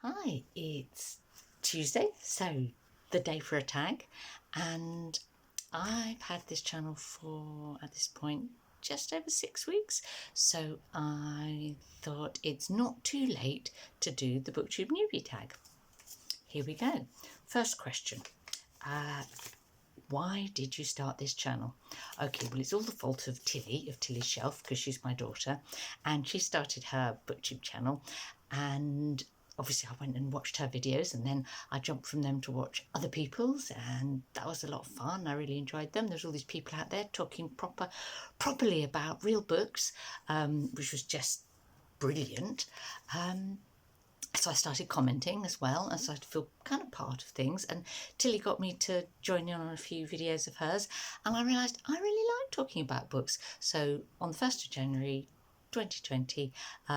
Hi, it's Tuesday, so the day for a tag, and I've had this channel for, at this point, just over 6 weeks, so I thought it's not too late to do the Booktube Newbie Tag. Here we go. First question. Why did you start this channel? Okay, well, it's all the fault of Tilly, of Tilly's Shelf, because she's my daughter, and she started her Booktube channel, and obviously I went and watched her videos, and then I jumped from them to watch other people's, and that was a lot of fun. I really enjoyed them. There's all these people out there talking properly about real books, which was just brilliant. So I started commenting as well, and started to feel kind of part of things, and Tilly got me to join in on a few videos of hers, and I realised I really like talking about books. So on the 1st of January 2020,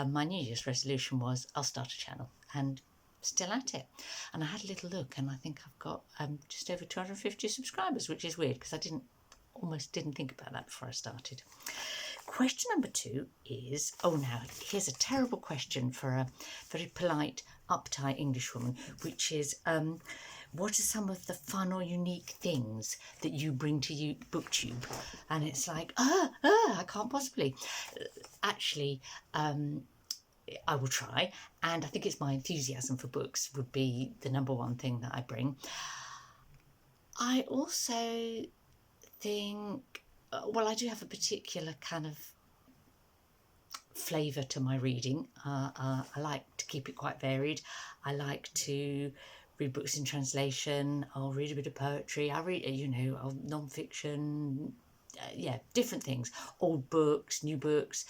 my New Year's resolution was I'll start a channel, and still at it. And I had a little look, and I think I've got just over 250 subscribers, which is weird because I almost didn't think about that before I started. Question number 2 is, now here's a terrible question for a very polite, uptight Englishwoman, which is, what are some of the fun or unique things that you bring to Booktube? And it's like, I can't possibly. Actually, I will try, and I think it's my enthusiasm for books would be the number one thing that I bring. I also think, I do have a particular kind of flavour to my reading. I like to keep it quite varied. I like to read books in translation. I'll read a bit of poetry. I read, non-fiction, different things, old books, new books.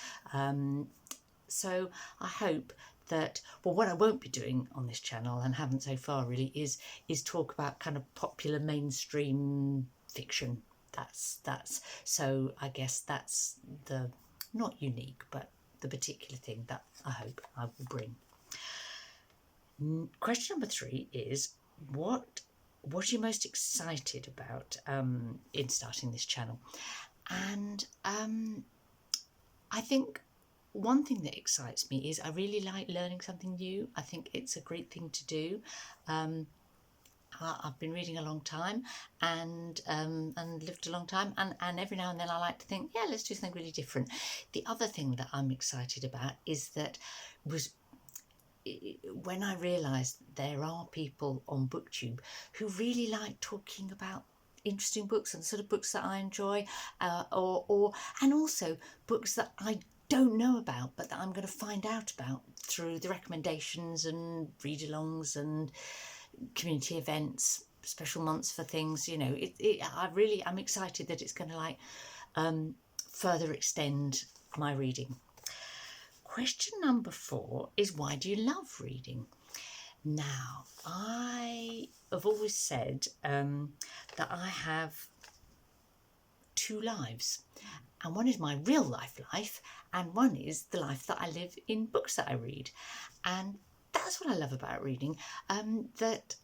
So I hope that, what I won't be doing on this channel, and haven't so far really, is talk about kind of popular mainstream fiction. That's so I guess that's the not unique, but the particular thing that I hope I will bring. Question number 3 is, what are you most excited about in starting this channel? And I think one thing that excites me is I really like learning something new. I think it's a great thing to do. I've been reading a long time and lived a long time, and every now and then I like to think, let's do something really different. The other thing that I'm excited about is that when I realised there are people on Booktube who really like talking about interesting books and the sort of books that I enjoy, and also books that I don't know about but that I'm going to find out about through the recommendations and read-alongs and community events, special months for things. I'm excited that it's going to further extend my reading. Question number 4 is, why do you love reading? Now, I have always said that I have 2 lives, and one is my real life, and one is the life that I live in books that I read. And that's what I love about reading, that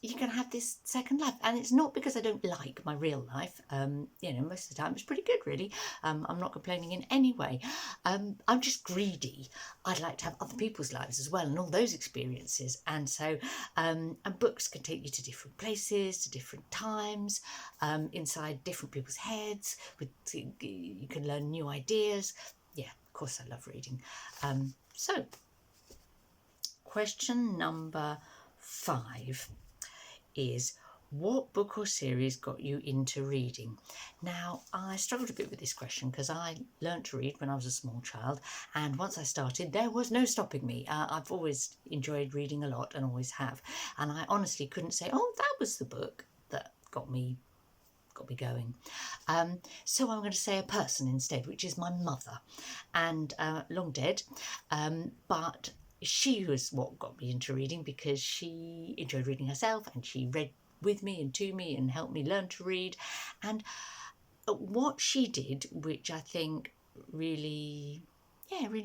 you can have this second life. And it's not because I don't like my real life. Most of the time it's pretty good, really. I'm not complaining in any way. I'm just greedy. I'd like to have other people's lives as well, and all those experiences. And so, and books can take you to different places, to different times, inside different people's heads. You can learn new ideas. Yeah, of course I love reading. So, question number 5 is, what book or series got you into reading? Now, I struggled a bit with this question because I learnt to read when I was a small child, and once I started there was no stopping me. I've always enjoyed reading a lot and always have, and I honestly couldn't say, that was the book that got me going. So I'm going to say a person instead, which is my mother, and long dead, but she was what got me into reading because she enjoyed reading herself, and she read with me and to me and helped me learn to read. And what she did, which I think really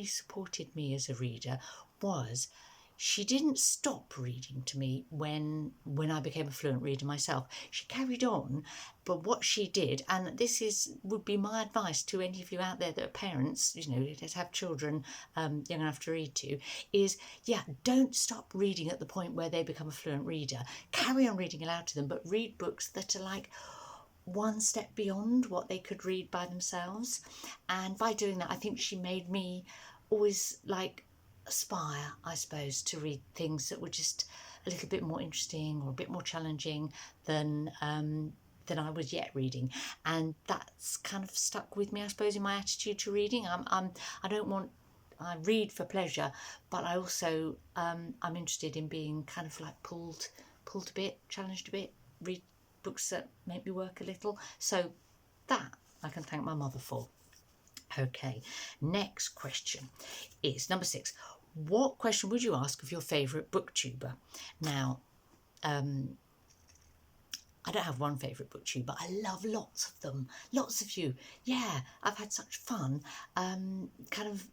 supported me as a reader, was she didn't stop reading to me when I became a fluent reader myself. She carried on, but what she did, and this would be my advice to any of you out there that are parents, you know, that have children young enough to read to, is don't stop reading at the point where they become a fluent reader. Carry on reading aloud to them, but read books that are like one step beyond what they could read by themselves. And by doing that, I think she made me always like aspire, I suppose, to read things that were just a little bit more interesting or a bit more challenging than I was yet reading. And that's kind of stuck with me, I suppose, in my attitude to reading. I read for pleasure, but I also I'm interested in being kind of like pulled a bit, challenged a bit, read books that make me work a little. So that I can thank my mother for. Okay, next question is number 6. What question would you ask of your favourite booktuber? Now, I don't have one favourite booktuber. I love lots of them. Lots of you. Yeah, I've had such fun kind of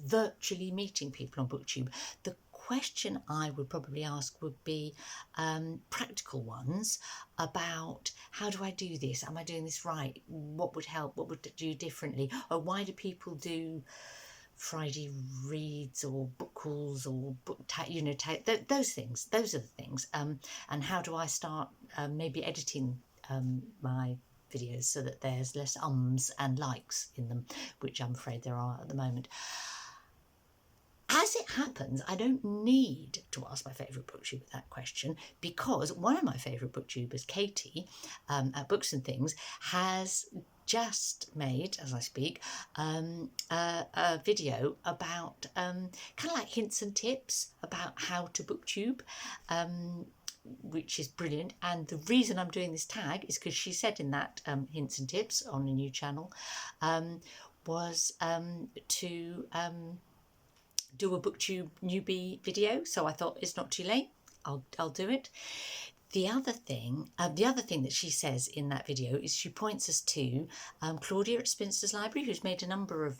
virtually meeting people on Booktube. The question I would probably ask would be practical ones about how do I do this? Am I doing this right? What would help? What would do differently? Or why do people do Friday reads or book hauls or those things? Those are the things. And how do I start maybe editing my videos so that there's less ums and likes in them, which I'm afraid there are at the moment. As it happens, I don't need to ask my favourite booktuber that question, because one of my favourite booktubers, Katie, at Books and Things, has just made, as I speak, a video about kind of like hints and tips about how to booktube, which is brilliant. And the reason I'm doing this tag is because she said in that hints and tips on a new channel was to do a Booktube Newbie video. So I thought it's not too late. I'll do it. The other thing that she says in that video is she points us to Claudia at Spinsters Library, who's made a number of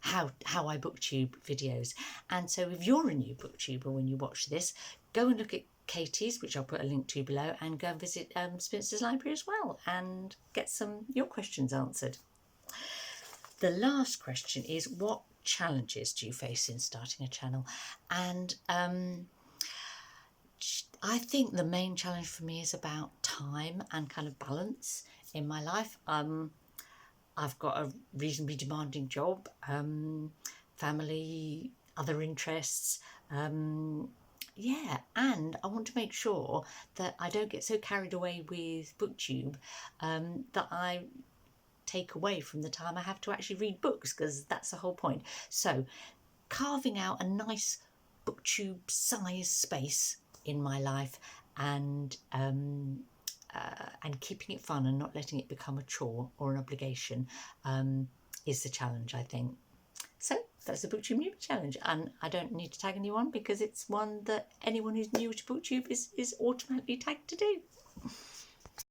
how I booktube videos. And so if you're a new booktuber when you watch this, go and look at Katie's, which I'll put a link to below, and go and visit Spinsters Library as well and get your questions answered. The last question is, what challenges do you face in starting a channel? And I think the main challenge for me is about time and kind of balance in my life. I've got a reasonably demanding job, family, other interests, and I want to make sure that I don't get so carried away with Booktube that I take away from the time I have to actually read books, because that's the whole point. So carving out a nice Booktube size space in my life and keeping it fun and not letting it become a chore or an obligation is the challenge, I think. So that's the Booktube Newbie Challenge, and I don't need to tag anyone because it's one that anyone who's new to Booktube is automatically tagged to do.